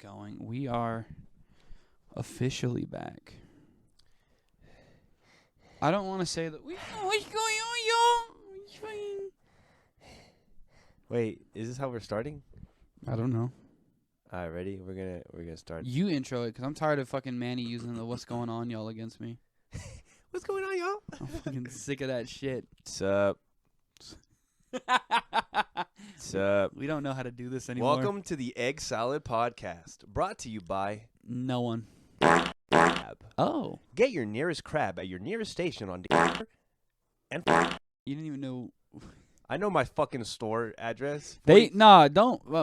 going. We are officially back. I don't want to say that. What's going on, y'all? Wait, is this how we're starting? I don't know. All right, ready? We're gonna start. You intro it, because I'm tired of fucking Manny using the "what's going on, y'all" against me. What's going on, y'all? I'm fucking sick of that shit. What's up? What's up? We don't know how to do this anymore. Welcome to the EggSalad podcast, brought to you by No one. Crab. Oh. Get your nearest crab at your nearest station on and You didn't even know. I know my fucking store address. Don't.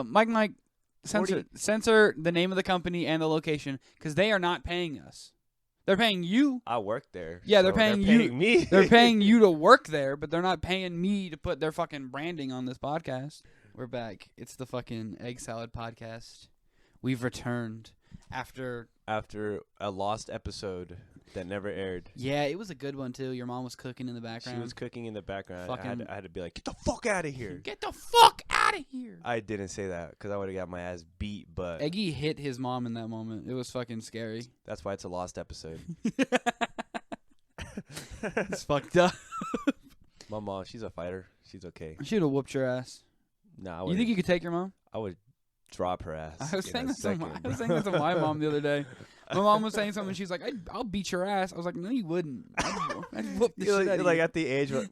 Mike, censor 40 censor the name of the company and the location, because they are not paying us. They're paying you. I work there. Yeah, they're so paying they're you. Me. They're paying you to work there, but they're not paying me to put their fucking branding on this podcast. We're back. It's the fucking Egg Salad podcast. We've returned after a lost episode that never aired. Yeah, it was a good one too. Your mom was cooking in the background. She was cooking in the background. Fucking I had to be like, get the fuck out of here. Get the fuck out of here. I didn't say that because I would have got my ass beat, but Eggy hit his mom in that moment. It was fucking scary. that's why it's a lost episode. It's fucked up. My mom, she's a fighter. She's okay. She would have whooped your ass. Nah, You think you could take your mom? I would drop her ass. I was in saying a that to second, bro. my mom the other day. My mom was saying something. She's like, I'll beat your ass. I was like, no, you wouldn't. I'd whoop the You're shit like, out you're of like you. at the age where,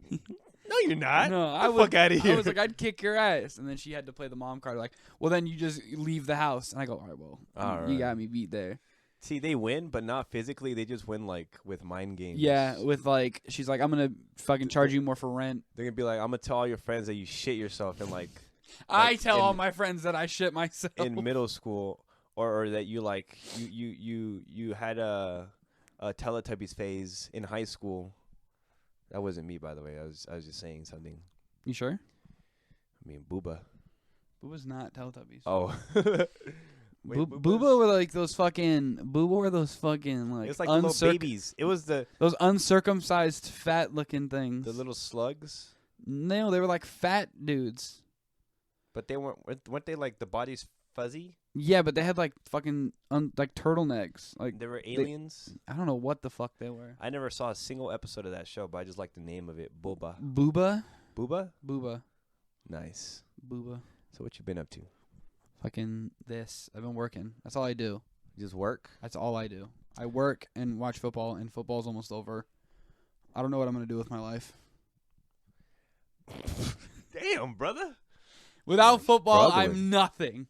no, you're not. No, Get the fuck out of here. I was like, I'd kick your ass. And then she had to play the mom card. Like, well, then you just leave the house. And I go, all right, well, All you right. got me beat there. See, they win, but not physically. They just win like with mind games. Yeah, with like, she's like, I'm going to fucking charge you more for rent. They're gonna be like, I'm gonna tell all your friends that you shit yourself in like I Like, tell in- all my friends that I shit myself. in middle school, or that you like you had a Teletubbies phase in high school. That wasn't me, by the way. I was just saying something. You sure? I mean, Booba. Booba's not Teletubbies. Oh. Wait, Booba were like those fucking. Booba were those fucking like. It's like the little babies. It was those uncircumcised, fat-looking things. the little slugs, No, they were like fat dudes. but they weren't they like the body's fuzzy? Yeah, but they had like fucking like turtlenecks. Like They were aliens. I don't know what the fuck they were. I never saw a single episode of that show, but I just like the name of it, Booba. Booba. Booba. Nice. Booba. So what you been up to? Fucking this. I've been working. That's all I do. Just work? That's all I do. I work and watch football, and football's almost over. I don't know what I'm gonna do with my life. Damn, brother. Without football, Struggling. I'm nothing.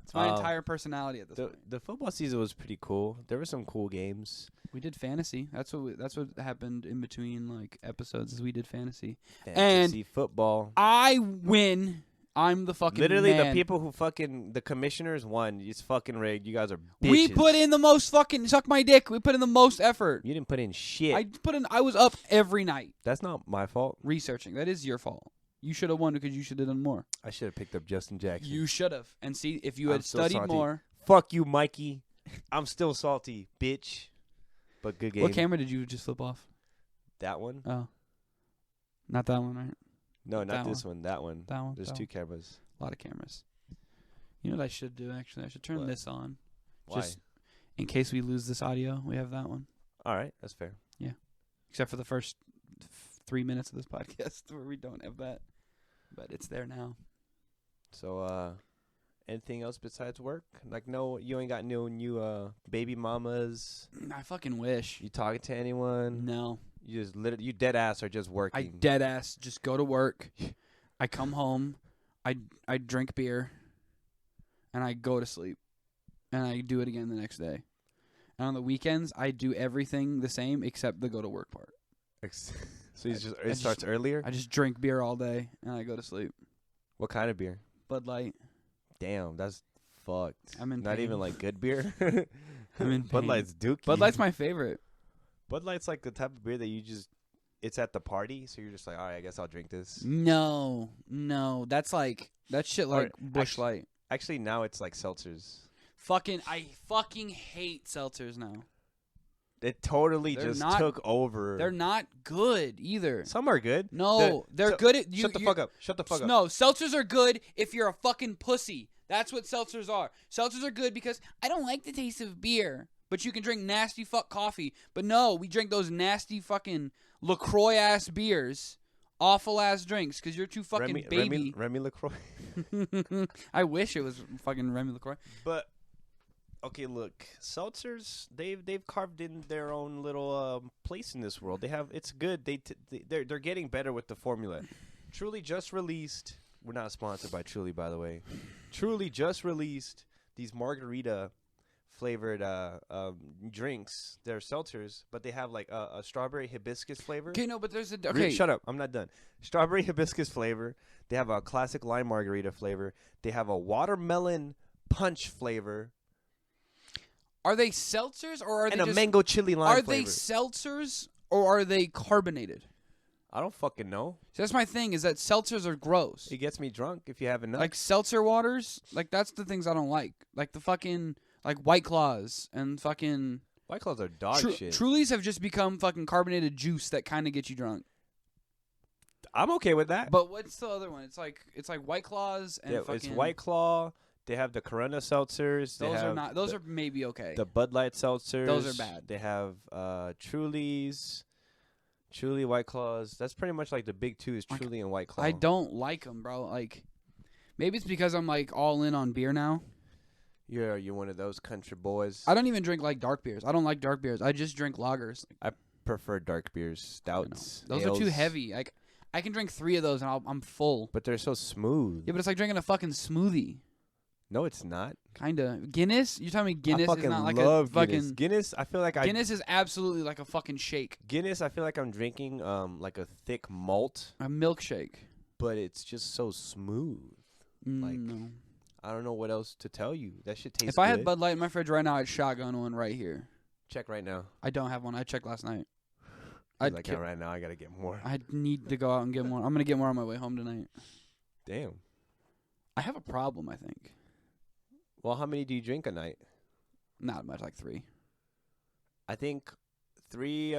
It's my entire personality at this point. The football season was pretty cool. There were some cool games. We did fantasy. That's what happened in between like episodes. Is we did fantasy. Fantasy football. I win. I'm the fucking Literally, man. the people who the commissioners won. It's fucking rigged. You guys are bitches. We put in the most fucking suck my dick. We put in the most effort. You didn't put in shit. I was up every night That's not my fault. researching. That is your fault. You should have won because you should have done more. I should have picked up Justin Jackson. You should have. And see, if you I'm had still studied salty. more. Fuck you, Mikey. I'm still salty, bitch. But good game. What camera did you just flip off? That one? Oh. Not that one, right? No, not that this one. That one. That one. There's that two one. cameras. A lot of cameras. You know what I should do, actually? I should turn What? this on. Why? Just in case we lose this audio, we have that one. All right, that's fair. Except for the first 3 minutes of this podcast where we don't have that. But it's there now. So, anything else besides work? Like, no, you ain't got no new baby mamas. I fucking wish. You talking to anyone? No. You just you dead ass are just I working. dead ass just go to work. I come home. I drink beer. And I go to sleep. And I do it again the next day. And on the weekends, I do everything the same except the go to work part. So it starts earlier. I just drink beer all day and I go to sleep. What kind of beer? Bud Light. Damn, that's fucked. I'm in Not pain. even like good beer. I'm in Bud pain. Light's dookie. Bud Light's my favorite. Bud Light's like the type of beer that you just. It's at the party, so you're just like, all right, I guess I'll drink this. No. That's like that shit like Bush Light. Actually, now it's like seltzers. I fucking hate seltzers now. It totally They're just not- took over. They're not good either. Some are good. No, they're good at you. Shut the fuck up. Shut the fuck up. No, seltzers are good if you're a fucking pussy. That's what seltzers are. Seltzers are good because I don't like the taste of beer, but you can drink nasty fuck coffee. But no, we drink those nasty fucking LaCroix ass beers, awful ass drinks because you're too fucking baby. Remy LaCroix. I wish it was fucking Remy LaCroix. But okay, look, seltzers. They've carved in their own little place in this world. It's good. They're getting better with the formula. Truly just released. We're not sponsored by Truly, by the way. Truly just released these margarita flavored drinks. They're seltzers, but they have like a strawberry hibiscus flavor. Okay, no, but there's a Shut up. I'm not done. Strawberry hibiscus flavor. They have a classic lime margarita flavor. They have a watermelon punch flavor. Are they seltzers or are they a just, mango chili lime Are flavor. they seltzers or are they carbonated? I don't fucking know. So that's my thing is that seltzers are gross. It gets me drunk if you have enough. Like seltzer waters, like that's the things I don't like. Like the fucking like White Claws and fucking White Claws are dog shit. Trulies have just become fucking carbonated juice that kind of get you drunk. I'm okay with that. But what's the other one? It's like White Claws and fucking. It's White Claw. They have the Corona seltzers. Those are not. Those are maybe okay. The Bud Light seltzers. Those are bad. They have Trulies. Truly, White Claws. That's pretty much like the big two is Truly and White Claw. I don't like them, bro. Like, maybe it's because I'm like all in on beer now. You're one of those country boys. I don't even drink like dark beers. I don't like dark beers. I just drink lagers. I prefer dark beers, stouts. Those are too heavy. Like, I can drink 3 of those and I'm full. But they're so smooth. Yeah, but it's like drinking a fucking smoothie. No, it's not. Kinda. Guinness? You're telling me Guinness I fucking is not like love a fucking Guinness. I feel like Guinness is absolutely like a fucking shake. Guinness. I feel like I'm drinking like a thick malt, A milkshake. but it's just so smooth. Like No. I don't know what else to tell you. That shit tastes. If I good. had Bud Light in my fridge right now, I'd shotgun one right here. Check right now. I don't have one. I checked last night. Right now, I gotta get more. I need to go out and get more. I'm gonna get more on my way home tonight. Damn. I have a problem. I think. Well, how many do you drink a night? Not much, like 3. I think 3.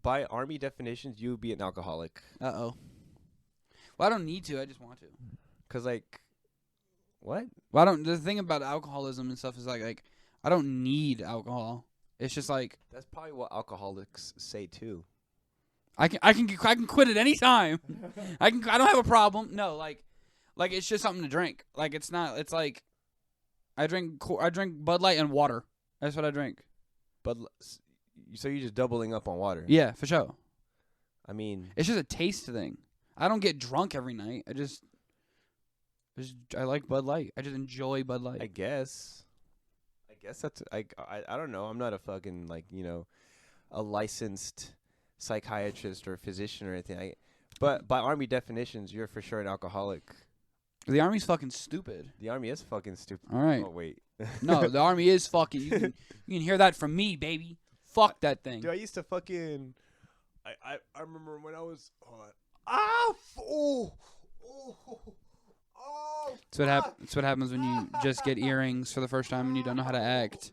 By Army definitions, you would be an alcoholic. Well, I don't need to. I just want to. Cause like, what? Well, I don't. The thing about alcoholism and stuff is like I don't need alcohol. It's just like That's probably what alcoholics say too. I can quit at any time. I don't have a problem. No, like it's just something to drink. Like it's not. It's like I drink Bud Light and water. That's what I drink. But so you're just doubling up on water. Yeah, for sure. I mean, It's just a taste thing. I don't get drunk every night. I like Bud Light. I just enjoy Bud Light. I guess that's I don't know. I'm not a fucking a licensed psychiatrist or physician or anything. But by Army definitions, you're for sure an alcoholic. The Army's fucking stupid. The Army is fucking stupid. All right. Oh wait. No, the Army is fucking. You can hear that from me, baby. Fuck that thing. Dude, I used to fucking. I remember when I was. That's what happens when you just get earrings for the first time and you don't know how to act.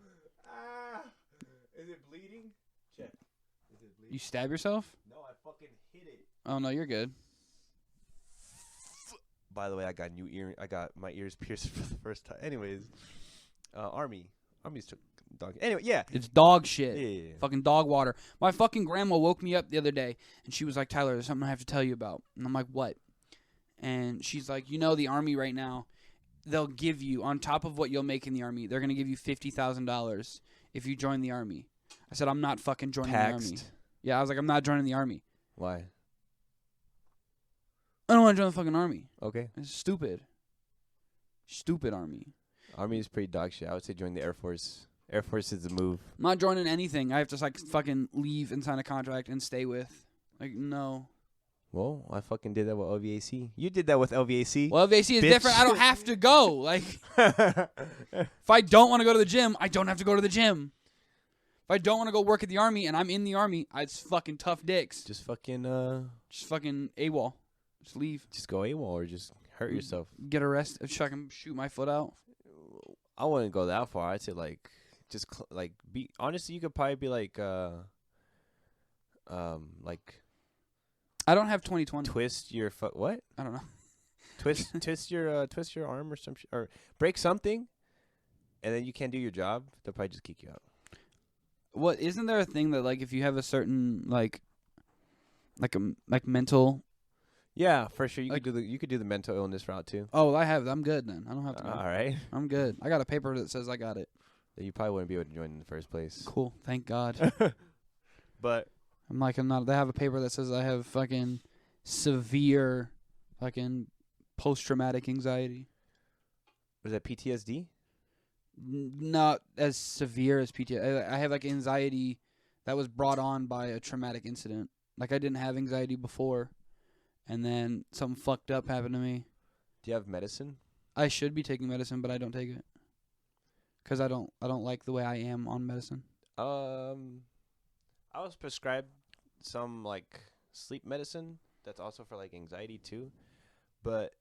Is it bleeding? Check. Is it bleeding? You stab yourself? No, I fucking hit it. Oh no, you're good. By the way, I got my ears pierced for the first time. Anyways, Army's took dog. Anyway, yeah. It's dog shit. Yeah. Fucking dog water. My fucking grandma woke me up the other day and she was like, "Tyler, there's something I have to tell you about." And I'm like, "What?" And she's like, the Army right now, they'll give you, on top of what you'll make in the Army, they're going to give you $50,000 if you join the Army. I said, I'm not fucking joining the Army. Yeah, I was like, I'm not joining the Army. Why? I don't want to join the fucking Army. Okay. It's stupid. Stupid Army. Army is pretty dog shit. I would say join the Air Force. Air Force is the move. I'm not joining anything. I have to fucking leave and sign a contract and stay with. Like, no. Well, I fucking did that with LVAC. You did that with LVAC. Well, LVAC is different. I don't have to go. Like, if I don't want to go to the gym, I don't have to go to the gym. If I don't want to go work at the Army and I'm in the Army, it's fucking tough dicks. Just fucking AWOL. Just leave. Just go AWOL or just hurt yourself. Get arrested. Fucking shoot my foot out. I wouldn't go that far. I'd say just be honestly. You could probably be like I don't have 2020. twist your foot. What? I don't know. twist your arm or or break something, and then you can't do your job. They'll probably just kick you out. What isn't there a thing that like if you have a certain like mental? Yeah, for sure. Like- You could do the mental illness route too. Oh, well, I have. I'm good then. I don't have to. All right. I'm good. I got a paper that says I got it. You probably wouldn't be able to join in the first place. Cool. Thank God. But I'm not. They have a paper that says I have fucking severe fucking post-traumatic anxiety. was that PTSD? Not as severe as PTSD. I have like anxiety that was brought on by a traumatic incident. Like I didn't have anxiety before, and then something fucked up happened to me. Do you have medicine? I should be taking medicine, but I don't take it because I don't like the way I am on medicine. I was prescribed some like sleep medicine that's also for like anxiety too, but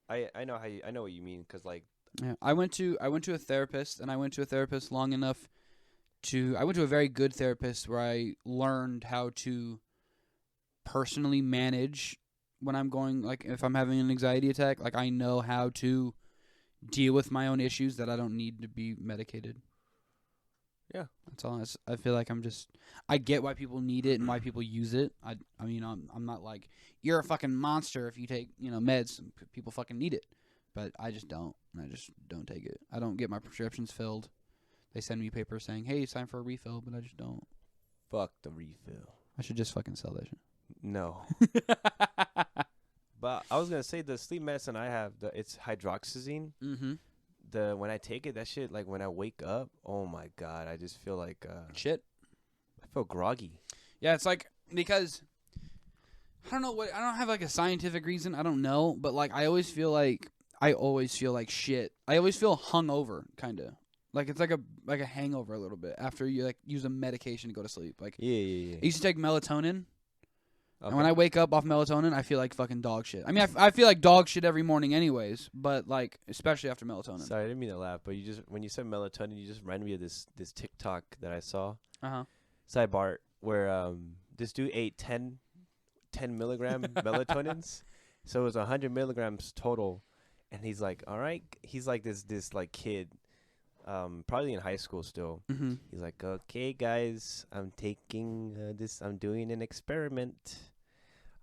I know I know what you mean because like Yeah, I went to a therapist, and I went to a therapist long enough I went to a very good therapist where I learned how to personally manage when I'm going, like, if I'm having an anxiety attack, like, I know how to deal with my own issues that I don't need to be medicated. Yeah. That's all. I feel like I get why people need it and why people use it. I mean, I'm not like, you're a fucking monster if you take, meds. People fucking need it. But I just don't. I just don't take it. I don't get my prescriptions filled. They send me papers saying, hey, it's time for a refill, but I just don't. fuck the refill. I should just fucking sell that shit. No. But I was gonna say the sleep medicine I have, it's hydroxyzine. Mm-hmm. When I take it, that shit, like when I wake up, oh my god, I just feel like Shit. I feel groggy. Yeah, it's like, because I don't have like a scientific reason. I don't know, but like I always feel like shit. I always feel hungover, kind of. Like it's like a hangover a little bit after you like use a medication to go to sleep. Like Yeah. I used to take melatonin. Okay. And when I wake up off melatonin, I feel like fucking dog shit. I mean, I feel like dog shit every morning anyways, but like especially after melatonin. Sorry, I didn't mean to laugh, but when you said melatonin, you just reminded me of this TikTok that I saw. Sidebar, where this dude ate 10 milligram melatonins, so it was 100 milligrams total, and he's like, all right, he's like this like kid, probably in high school still. Mm-hmm. He's like, okay, guys, I'm taking I'm doing an experiment.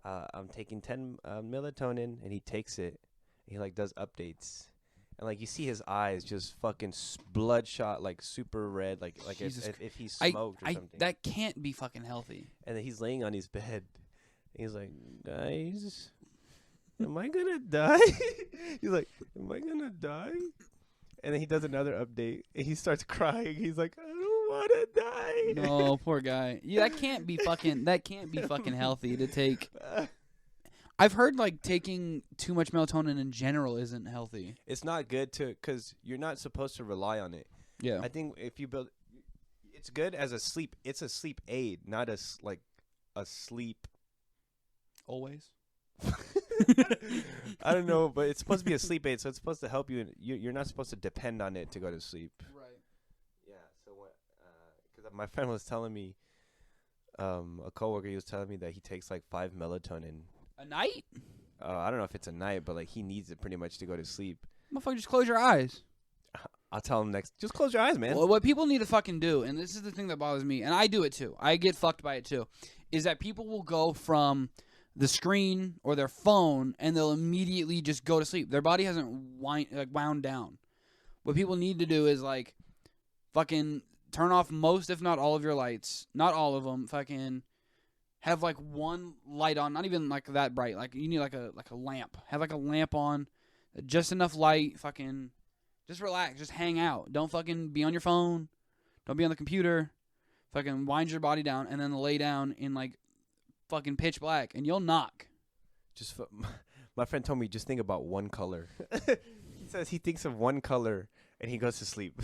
I'm taking 10 melatonin, and he takes it. He like does updates, and like you see his eyes just fucking bloodshot, like super red, like if he smoked or something. That can't be fucking healthy. And then he's laying on his bed. He's like, guys, am I gonna die? He's like, am I gonna die? And then he does another update, and he starts crying. He's like, I don't want to die. No, poor guy. Yeah, that can't be fucking healthy to take. I've heard like taking too much melatonin in general isn't healthy. It's not good because you're not supposed to rely on it. Yeah. I think if you build, it's good as it's a sleep aid, not a sleep. Always. I don't know, but it's supposed to be a sleep aid, so it's supposed to help you. You're not supposed to depend on it to go to sleep. Right. Yeah. So what? Because my friend was telling me, a coworker, he was telling me that he takes like 5 melatonin a night. I don't know if it's a night, but like he needs it pretty much to go to sleep. Motherfucker, just close your eyes. I'll tell him next. Just close your eyes, man. Well, what people need to fucking do, and this is the thing that bothers me, and I do it too. I get fucked by it too. Is that people will go from the screen or their phone, and they'll immediately just go to sleep. Their body hasn't wound down. What people need to do is, like, fucking turn off most, if not all of your lights. Not all of them. Fucking have, like, one light on. Not even, like, that bright. Like, you need, like a lamp. Have, like, a lamp on. Just enough light. Fucking just relax. Just hang out. Don't fucking be on your phone. Don't be on the computer. Fucking wind your body down, and then lay down in, like, fucking pitch black, and you'll knock. Just my friend told me just think about one color. He says he thinks of one color and he goes to sleep.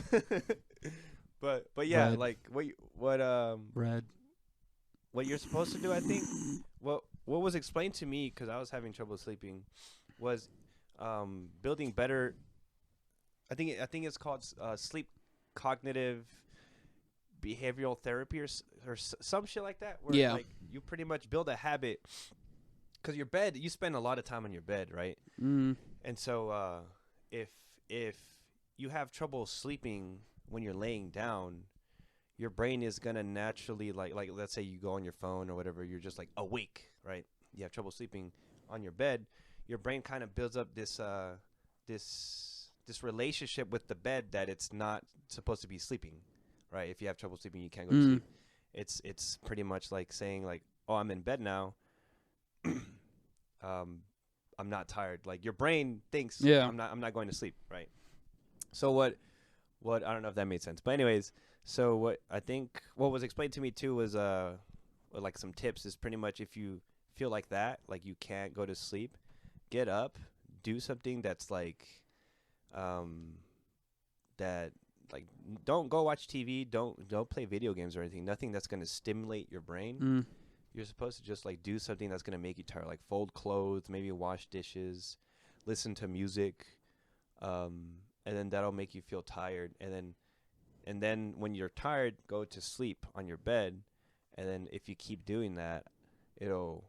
but yeah, Red. like Red. what you're supposed to do, I think what was explained to me, because I was having trouble sleeping, was building better. I think it's called sleep cognitive behavioral therapy or some shit like that, where Yeah. like you pretty much build a habit because your bed, you spend a lot of time on your bed, right? Mm. And so if you have trouble sleeping when you're laying down, your brain is gonna naturally like let's say you go on your phone or whatever, you're just like awake, right? You have trouble sleeping on your bed. Your brain kind of builds up this relationship with the bed that it's not supposed to be sleeping, right? If you have trouble sleeping, you can't go to sleep. It's pretty much like saying like, oh, I'm in bed now. I'm not tired. Like your brain thinks I'm not going to sleep, right? So what I don't know if that made sense. But anyways, so what was explained to me too was like some tips is pretty much if you feel like that, like you can't go to sleep, get up, do something that's like that like don't go watch TV, don't play video games or anything. Nothing that's going to stimulate your brain. You're supposed to just like do something that's going to make you tired, like fold clothes, maybe wash dishes, listen to music, and then that'll make you feel tired. And then when you're tired, go to sleep on your bed. And then if you keep doing that, it'll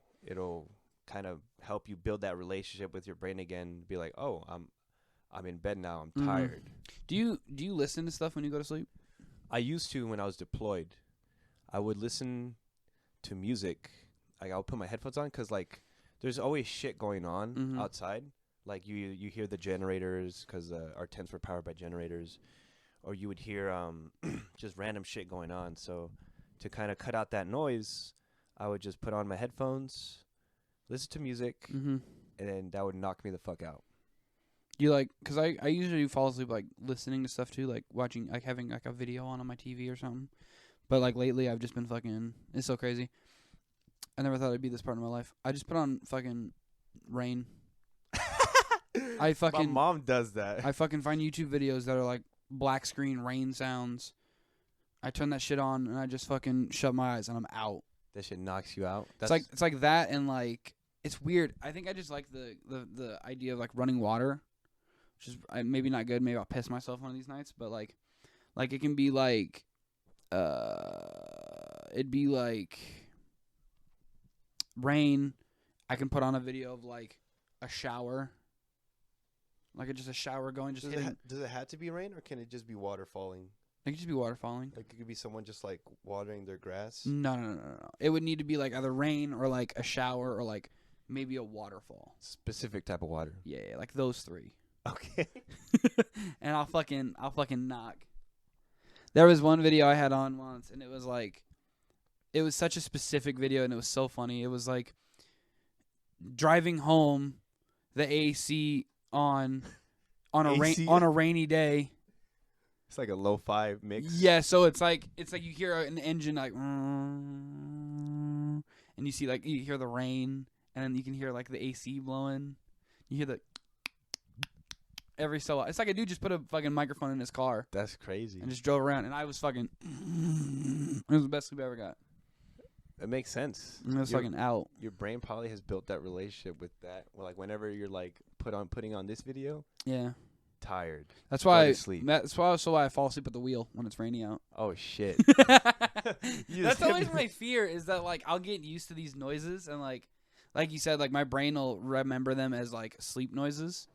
kind of help you build that relationship with your brain again. Be like, oh, I'm in bed now. I'm tired. Do you listen to stuff when you go to sleep? I used to when I was deployed. I would listen to music. Like I'll put my headphones on because like there's always shit going on outside. Like you hear the generators because our tents were powered by generators, or you would hear just random shit going on. So to kind of cut out that noise, I would just put on my headphones, listen to music, and then that would knock me the fuck out. You like, because I usually fall asleep like listening to stuff too, like watching, like having like a video on my TV or something. But like lately I've just been fucking, it's so crazy. I never thought it'd be this part of my life. I just put on fucking Rain. My mom does that. I fucking find YouTube videos that are like black screen rain sounds. I turn that shit on and I just fucking shut my eyes and I'm out. That shit knocks you out. It's like that, and like it's weird. I think I just like the idea of like running water, which is maybe not good. Maybe I'll piss myself one of these nights, but like it can be like it'd be like rain. I can put on a video of like a shower. Like just a shower going. Just does it have to be rain, or can it just be water falling? It could just be water falling. Like it could be someone just like watering their grass. No. It would need to be like either rain or like a shower or like maybe a waterfall. Specific type of water. Yeah, like those three. Okay. And I'll fucking knock. There was one video I had on once, and it was like, it was such a specific video, and it was so funny. It was like driving home, the AC on a rainy day. It's like a lo-fi mix. Yeah, so it's like you hear an engine like, and you see like you hear the rain, and then you can hear like the AC blowing. You hear the every so. It's like a dude just put a fucking microphone in his car. That's crazy. And just drove around, and I was fucking. It was the best sleep I ever got. It makes sense. I was fucking out. Your brain probably has built that relationship with that. Well, like whenever you're like putting on this video. Yeah. Tired. That's why I fall asleep at the wheel when it's raining out. Oh shit. That's always my fear, is that like I'll get used to these noises, and like you said, like my brain will remember them as like sleep noises,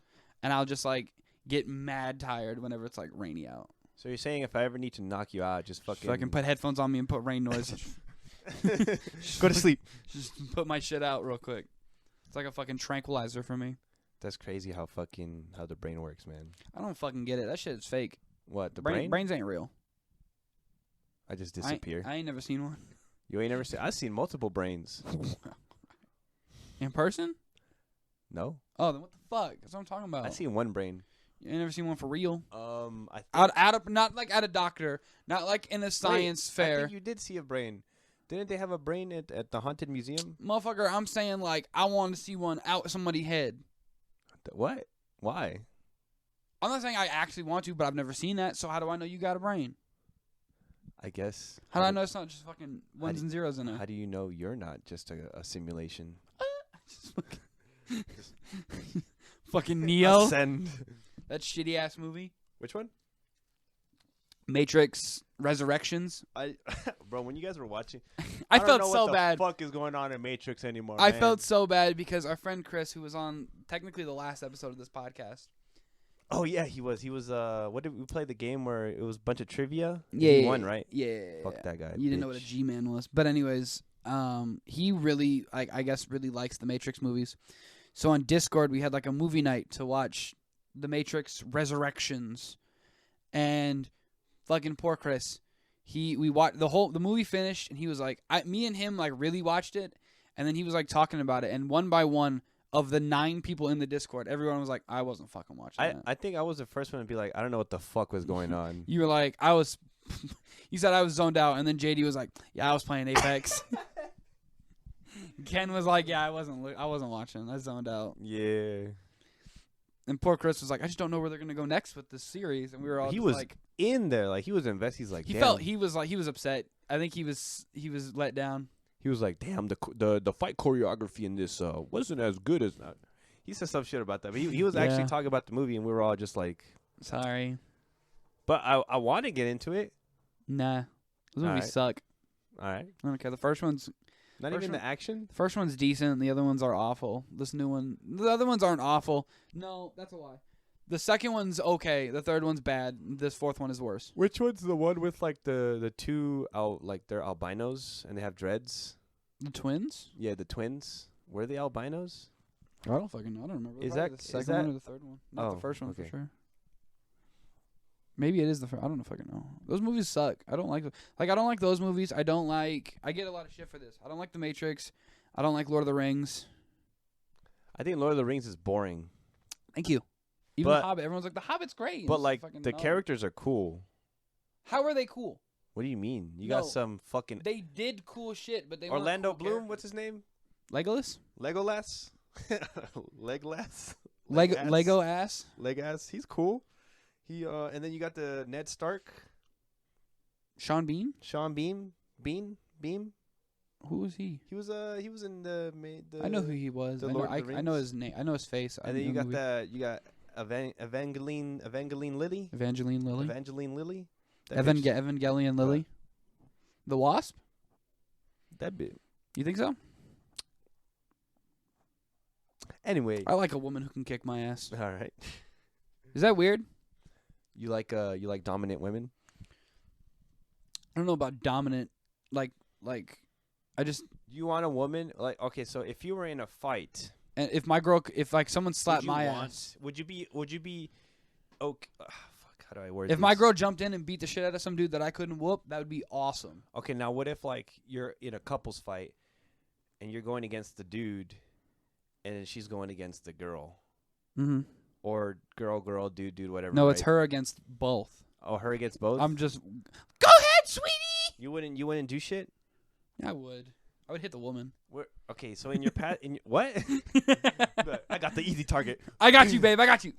and I'll just like get mad tired whenever it's like rainy out. So you're saying if I ever need to knock you out, just fucking put headphones on me and put rain noise. Go to sleep. Just put my shit out real quick. It's like a fucking tranquilizer for me. That's crazy how the brain works, man. I don't fucking get it. That shit is fake. What, the brain? Brains ain't real. I just disappear. I ain't never seen one. You ain't never seen? I've seen multiple brains. In person? No. Oh, then what the fuck? That's what I'm talking about. I've seen one brain. You ain't never seen one for real? Not like at a doctor, not like in a science fair. I think you did see a brain. Didn't they have a brain at the haunted museum? Motherfucker, I'm saying like I want to see one out somebody's head. What? Why? I'm not saying I actually want to, but I've never seen that. So how do I know you got a brain? I guess. How do I know it's not just fucking ones and zeros in it? How do you know you're not just a simulation? Fucking Neo. Ascend. That shitty ass movie. Which one? Matrix Resurrections. Bro, when you guys were watching, I don't felt know so what bad. the fuck is going on in Matrix anymore. I man. felt so bad because our friend Chris, who was on technically the last episode of this podcast. Oh yeah, he was. He was. What did we play the game where it was a bunch of trivia? Yeah, He won, right? Yeah. Fuck that guy. You didn't know what a bitch. G-man was, but anyways, he really, I guess, really likes the Matrix movies. So on Discord, we had like a movie night to watch the Matrix Resurrections, and fucking poor Chris. We watched the movie finished, and he was like, me and him like really watched it, and then he was like talking about it, and one by one of the 9 people in the Discord, everyone was like, I wasn't fucking watching that. I think I was the first one to be like, I don't know what the fuck was going on. You were like, you said I was zoned out, and then JD was like, yeah, I was playing Apex. Ken was like, yeah, I wasn't watching. I zoned out. Yeah. And poor Chris was like, I just don't know where they're gonna go next with this series. And we were all He just was like, in there, like he was invested. He's like, he damn. was upset. I think he was let down. He was like, damn, the fight choreography in this wasn't as good as that. He said some shit about that. But he was actually Yeah. talking about the movie, and we were all just like, Sorry, but I want to get into it. nah, those movies Alright. suck. All right. I don't care. The first one's Not even the action. decent. The other ones are awful. The other ones aren't awful. No, that's a lie. The second one's okay. The third one's bad. This fourth one is worse. Which one's the one with like the two like they're albinos and they have dreads? The twins? Yeah, the twins. Were they albinos? I don't fucking know. I don't remember. Is Probably that- the is second that- one or the third one? Not Oh, the first one for okay. sure. Maybe it is the first. I don't know fucking know. Those movies suck. I don't like I don't like those movies. I get a lot of shit for this. I don't like The Matrix. I don't like Lord of the Rings. I think Lord of the Rings is boring, Thank you. Even But- The Hobbit. Everyone's like, The Hobbit's great. but It's like fucking the no. characters are cool. How are they cool? What do you mean? You No. got some fucking They did cool shit, but they weren't Orlando cool Bloom. characters. What's his name? Legolas? Legolas. Legolas. Lego ass? Legolas. He's cool. He and then you got the Ned Stark, Sean Bean? Sean Bean. Who was he? He was in the I know who he was. the I know, Lord of the I know Rings? his name. I know his face. I And then know you got movie. you got Evangeline Lilly. Evangeline Lilly. Evangeline Lilly. That bitch- Evangelion Lilly. The Wasp? that bit. You think so? Anyway, I like a woman who can kick my ass. all right. Is that weird? You like dominant women? I don't know about dominant. Like I just You want a woman like okay? So if you were in a fight, and if my girl, if like someone slapped would you my want- ass, Would you be okay? Fuck. How do I word if my this? girl jumped in and beat the shit out of some dude that I couldn't whoop, that would be awesome. Okay, now what if like you're in a couples fight and you're going against the dude, and then she's going against the girl, Mm-hmm. or girl, dude, whatever. No, it's right? her against both. Oh, her against both. I'm just go ahead, sweetie. You wouldn't do shit. I would hit the woman. Okay, so in your what? I got the easy target. I got you, babe. I got you.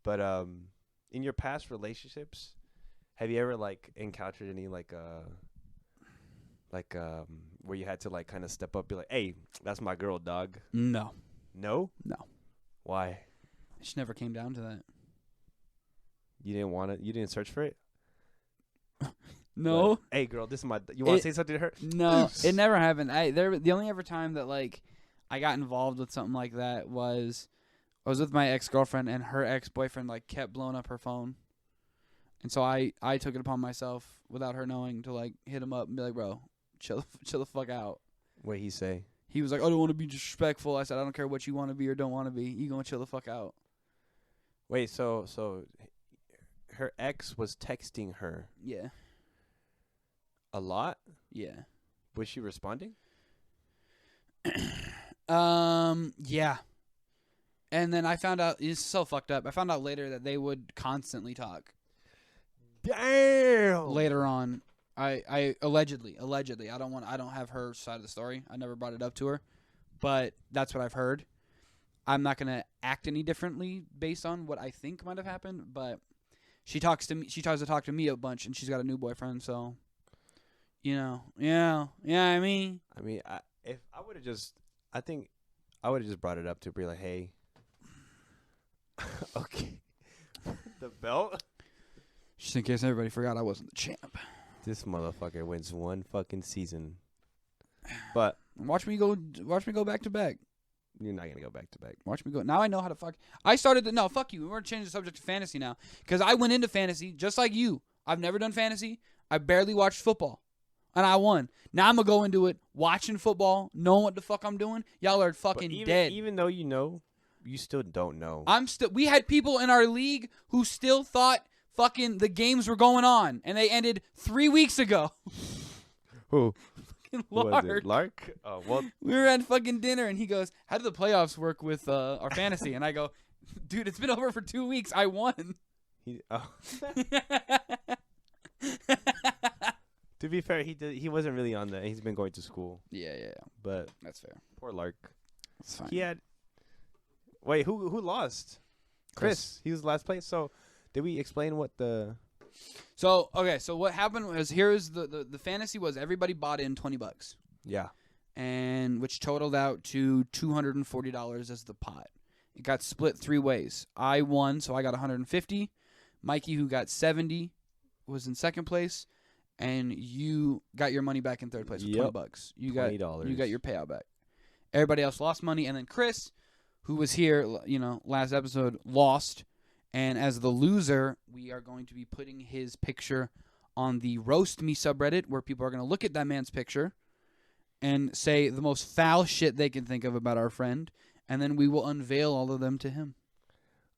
But in your past relationships, have you ever like encountered any like where you had to like kind of step up, be like, "Hey, that's my girl, dog." No, No. No. Why? it just never came down to that. You didn't want it. You didn't search for it. No, Like, hey, girl, this is my. You want It- to say something to her? no, it never happened. The only ever time that like I got involved with something like that was I was with my ex-girlfriend and her ex-boyfriend like kept blowing up her phone, and so I took it upon myself without her knowing to like hit him up and be like, bro, chill the fuck out. What he say? He was like, I don't want to be disrespectful. I said, I don't care what you want to be or don't want to be. You gonna chill the fuck out. Wait, so her ex was texting her Yeah, a lot. yeah. Was she responding? Yeah. And then I found out, it's so fucked up. I found out later that they would constantly talk. Damn. Later on, I allegedly, I don't have her side of the story. I never brought it up to her, but that's what I've heard. I'm not going to act any differently based on what I think might have happened, but she tries to talk to me a bunch, and she's got a new boyfriend, so, yeah, I mean. If I would have just, I think I would have just brought it up to be like, hey, okay, the belt. Just in case everybody forgot I wasn't the champ. This motherfucker wins one fucking season. But Watch me go back to back. you're not gonna go back to back. Watch me go. Now I know how to fuck. I started to no fuck you. We're changing the subject to fantasy now because I went into fantasy just like you. I've never done fantasy. I barely watched football, and I won. Now I'm gonna go into it watching football, knowing what the fuck I'm doing. Y'all are fucking dead. Even though you know, you still don't know. We had people in our league who still thought fucking the games were going on, and they ended 3 weeks ago. Who? Fucking Was Lark. it? Lark? Oh, well. We were at fucking dinner, and he goes, "How do the playoffs work with our fantasy?" And I go, "Dude, it's been over for 2 weeks. I won." To be fair, he wasn't really on that. He's been going to school. Yeah. But That's fair. poor Lark. It's fine. He had. Wait, who lost? Chris. He was last place. So, did we explain what the? So what happened was the fantasy was everybody bought in $20, Yeah. and which totaled out to $240 as the pot. It got split 3 ways. I won, so I got 150. Mikey, who got 70, was in second place, and you got your money back in third place with $20. You got $20. You got your payout back. Everybody else lost money, and then Chris, who was here, last episode, lost. And as the loser, we are going to be putting his picture on the Roast Me subreddit, where people are going to look at that man's picture and say the most foul shit they can think of about our friend, and then we will unveil all of them to him.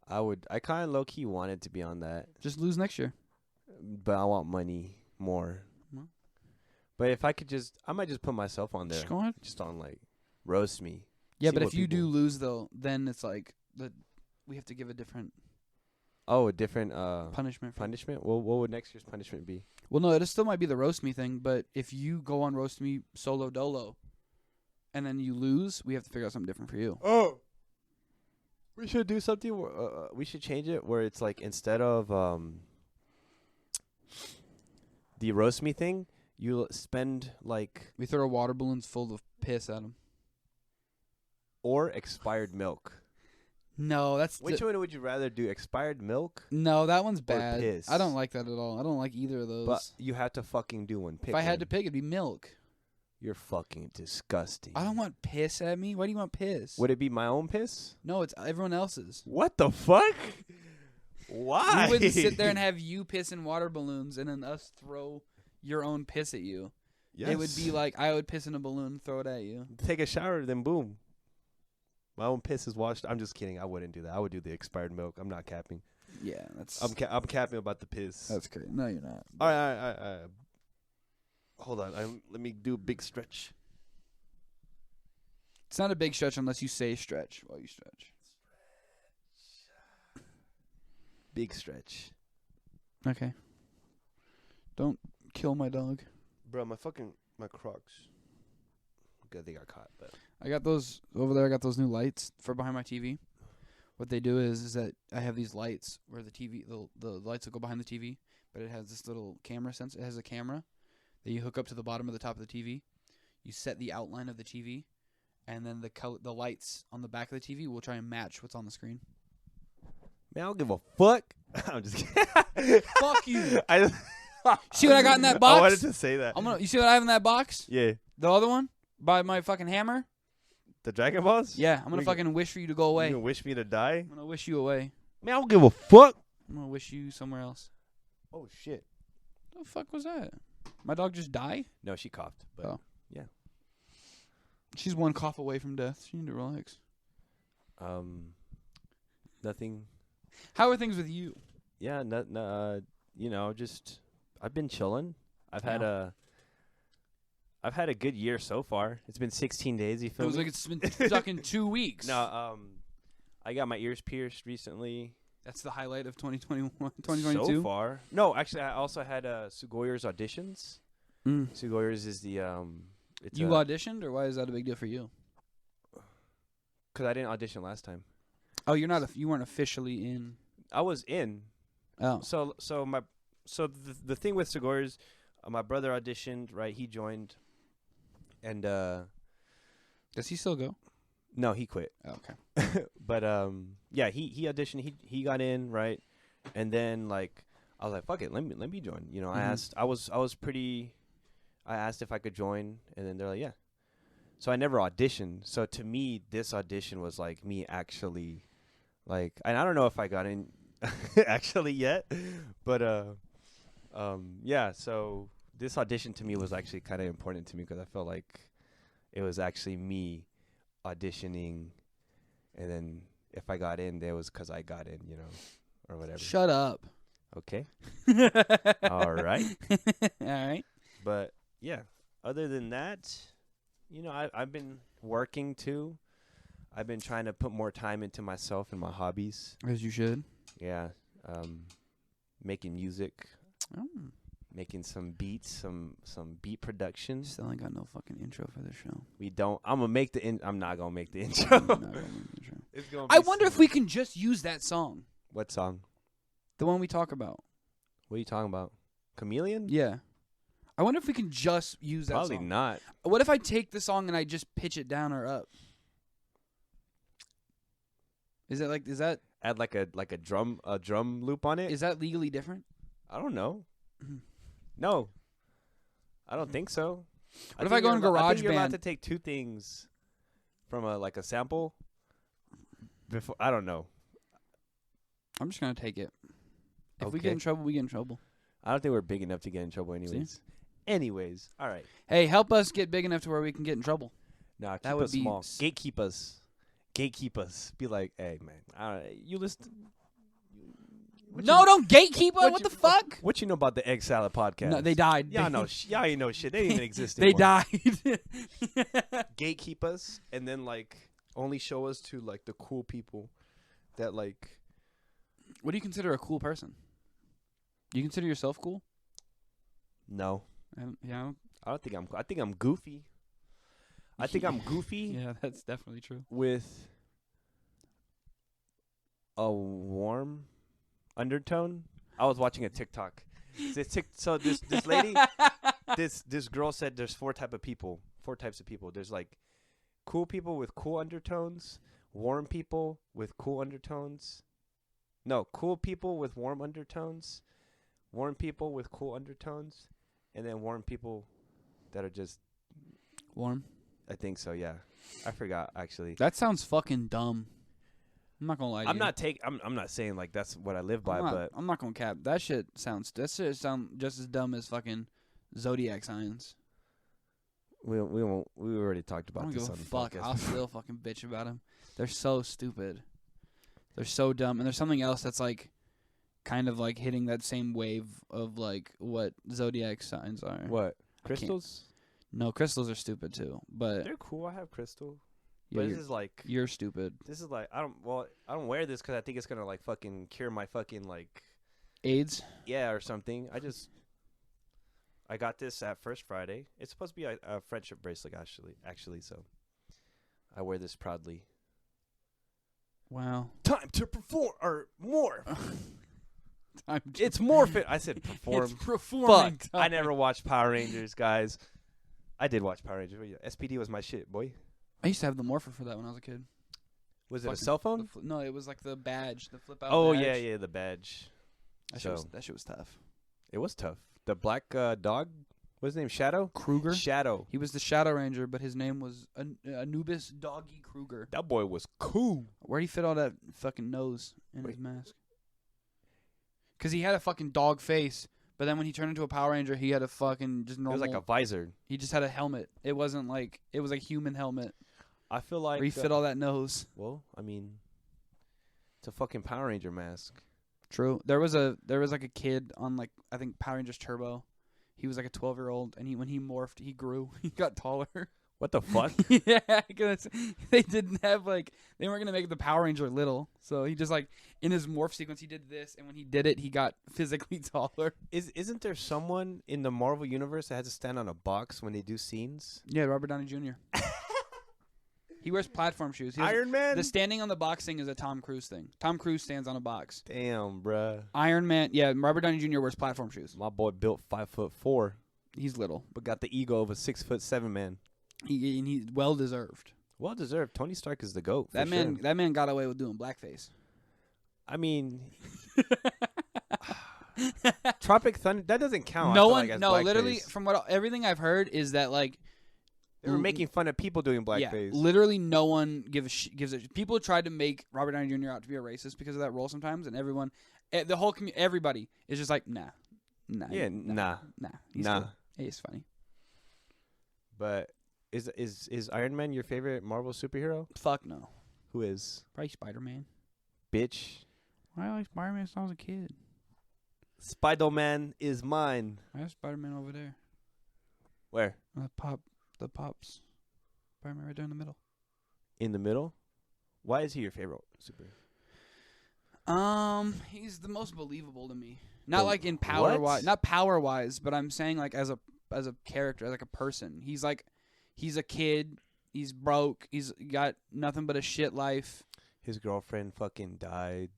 I kind of low-key wanted to be on that. Just lose next year. But I want money more. Well. But if I could I might just put myself on there. Just go ahead. Just on, like, Roast Me. Yeah, See but what if you do people- lose, though, then it's like we have to give a different Oh, a different punishment. punishment? Well, what would next year's punishment be? Well, no, it still might be the Roast Me thing, but if you go on Roast Me solo dolo and then you lose, we have to figure out something different for you. Oh. We should do something. We should change it where it's like instead of the Roast Me thing, you spend like We throw water balloons full of piss at them. or expired milk. No, that's Which one would you rather do? Expired milk? no, that one's bad. piss? I don't like that at all. I don't like either of those. But you have to fucking do one. Pick if I had one. to pick, it'd be milk. You're fucking disgusting. I don't want piss at me. Why do you want piss? Would it be my own piss? No, it's everyone else's. What the fuck? Why? We wouldn't sit there and have you piss in water balloons and then us throw your own piss at you. Yes. It would be like I would piss in a balloon, throw it at you. Take a shower, then boom. My own piss is washed. I'm just kidding. I wouldn't do that. I would do the expired milk. I'm not capping. Yeah, that's I'm capping about the piss. that's great. No, you're not. All right. Hold on. Let me do a big stretch. It's not a big stretch unless you say stretch while you stretch. Big stretch. Okay. Don't kill my dog. Bro, my Crocs. Good they got caught, but I got those over there. I got those new lights for behind my TV. What they do is that I have these lights where the TV, the lights will go behind the TV, but it has this little camera sensor. It has a camera that you hook up to the bottom of the top of the TV. You set the outline of the TV, and then the lights on the back of the TV will try and match what's on the screen. man, I don't give a fuck. I'm just kidding. Fuck you. I See what I got in that box? I wanted to say that. You see what I have in that box? Yeah. The other one by my fucking hammer. The Dragon Balls? Yeah, I'm gonna fucking wish for you to go away. You gonna wish me to die? I'm gonna wish you away. Man, I don't give a fuck. I'm gonna wish you somewhere else. Oh shit. The fuck was that? My dog just die? No, she coughed. But Oh. yeah. She's one cough away from death. She need to relax. Nothing. How are things with you? Yeah, just I've been chilling. I've had a good year so far. It's been 16 days. You It feel was me? like it's been stuck in 2 weeks. No, I got my ears pierced recently. That's the highlight of 2021, 2022. So far. No, actually, I also had Sugoyer's auditions. Mm. Sugoyer's is the You auditioned, or why is that a big deal for you? because I didn't audition last time. Oh, you weren't officially in. I was in. Oh, So the thing with Sugoyer's, my brother auditioned. Right, he joined, and does he still go? no, he quit. Oh, okay. But yeah, he auditioned. He got in, right, and then like I was like, fuck it, let me join. You know, I Mhm. asked. I asked if I could join, and then they're like, yeah. So I never auditioned. So to me, this audition was like me actually, like, and I don't know if I got in actually yet, but yeah. So this audition to me was actually kind of important to me because I felt like it was actually me auditioning, and then if I got in, there was because I got in, you know, or whatever. Shut up. Okay. All right. All right. But yeah, other than that, you know, I've been working too. I've been trying to put more time into myself and my hobbies. As you should. Yeah. Making music, Oh. making some beats, some beat production. Still ain't got no fucking intro for this show. We don't. I'm gonna make the. I'm not gonna make the I'm intro. not gonna make the intro. It's gonna. I wonder if we can just use that song, What song? the one we talk about. What are you talking about? Chameleon? Yeah. I wonder if we can just use that Probably song. not. What if I take the song and I just pitch it down or up? Is that Add like a drum loop on it. is that legally different? I don't know. Mhm. No, I don't think so. What if I go in I think you're allowed GarageBand? to take two things from a sample. Before I don't know. I'm just gonna take it. If we get Okay. in trouble, we get in trouble. I don't think we're big enough to get in trouble anyways. Anyways, all right. Hey, help us get big enough to where we can get in trouble. Nah, keep That would us be small. Gatekeep us. Gatekeep us. Be like, hey man, you listen. No, don't gatekeep us. what What you- the fuck? What you know about the EggSalad podcast? No, they died. Y'all know. Y'all ain't know shit. They didn't even exist They anymore. died. Gatekeep us, and then like only show us to like the cool people that like. What do you consider a cool person? Do you consider yourself cool? No, Yeah. I don't think I'm. I think I'm goofy. I think I'm goofy Yeah, that's definitely true. with a warm undertone. I was watching a TikTok. So this lady, this girl said there's four types of people. There's like cool people with cool undertones, warm people with cool undertones. No, cool people with warm undertones, warm people with cool undertones, and then warm people that are just. Warm. I think so. Yeah, I forgot actually. That sounds fucking dumb. I'm not gonna lie to you. I'm not saying like that's what I live by, I'm not, but I'm not gonna cap. That shit sound just as dumb as fucking zodiac signs. we won't. We already talked I about don't this give a on the fuck. podcast. I'll still fucking bitch about them. They're so stupid. They're so dumb. And there's something else that's like, kind of like hitting that same wave of like what zodiac signs are. What I can't- crystals? No, crystals are stupid too. But They're cool. I have crystal, yeah, but this is like you're stupid. I don't wear this because I think it's gonna like fucking cure my fucking like AIDS. yeah or something. I got this at First Friday. It's supposed to be a friendship bracelet actually. So I wear this proudly. Wow. Time to perform or more. It's It's morphin. I said perform. It's performing. Fuck. I never watched Power Rangers, guys. I did watch Power Rangers. SPD was my shit, boy. I used to have the morpher for that when I was a kid. Was it a Fucking- cell phone? No, it was like the badge, the flip out. Oh badge. yeah, the badge. That So- shit was tough. It was tough. The black dog. What's his name? Shadow. Kruger. Shadow. He was the Shadow Ranger, but his name was Anubis Doggy Kruger. That boy was cool. Where'd he fit all that fucking nose in Wait. his mask? Because he had a fucking dog face, but then when he turned into a Power Ranger, he had a fucking just It normal. was like a visor. He just had a helmet. It wasn't like it was a human helmet I feel like where he fit all that nose. well, I mean, it's a fucking Power Ranger mask. True. There was like a kid on like I think Power Rangers Turbo. He was like a 12-year-old, and when he morphed, he grew. He got taller. What the fuck? Yeah, because they didn't have like they weren't gonna make the Power Ranger little, so he just like in his morph sequence he did this, and when he did it, he got physically taller. Isn't there someone in the Marvel universe that has to stand on a box when they do scenes? Yeah, Robert Downey Jr. He wears platform shoes. Iron Man. The standing on the box thing is a Tom Cruise thing. Tom Cruise stands on a box. Damn, bruh. Iron Man, yeah, Robert Downey Jr. wears platform shoes. My boy built 5'4", He's little, but got the ego of a 6'7" man. and he's well deserved. Well deserved. Tony Stark is the GOAT. That for man, sure. that man got away with doing blackface. I mean, Tropic Thunder, that doesn't count. No I feel one, like, as no, blackface. literally, from everything I've heard is that like They were making fun of people doing yeah, blackface. literally no one gives a. People tried to make Robert Downey Jr. out to be a racist because of that role sometimes, and everyone, the whole community, everybody is just like, nah. Yeah, nah. He's Nah. good. Hey, he's funny. But is Iron Man your favorite Marvel superhero? Fuck no. Who is? Probably Spider-Man. Bitch. I like Spider-Man since I was a kid. Spider-Man is mine. I have Spider-Man over there. Where? The pops. Spider-Man right there in the middle. In the middle? Why is he your favorite superhero? He's the most believable to me. Not like in power wise, not power wise, but I'm saying like as a character, as like a person. He's a kid. He's broke. He's got nothing but a shit life. His girlfriend fucking died.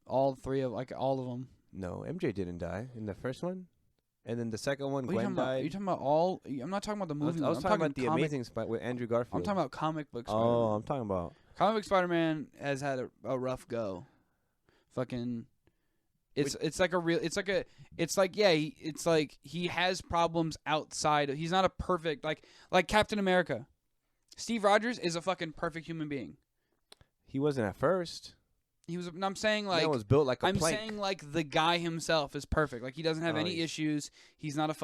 All of them. No, MJ didn't die in the first one. And then the second one, What Gwen died. Are you talking about all? I'm not talking about the movie. I was I'm talking about the comic, Amazing Spider with Andrew Garfield. I'm talking about comic book Spider-Man. Oh, I'm talking about Comic book Spider-Man has had a rough go. Fucking, it's like he has problems outside. He's not a perfect like Captain America. Steve Rogers is a fucking perfect human being. He wasn't at first. He was. I'm saying like was built like a I'm plank. saying like the guy himself is perfect. Like he doesn't have any issues. He's not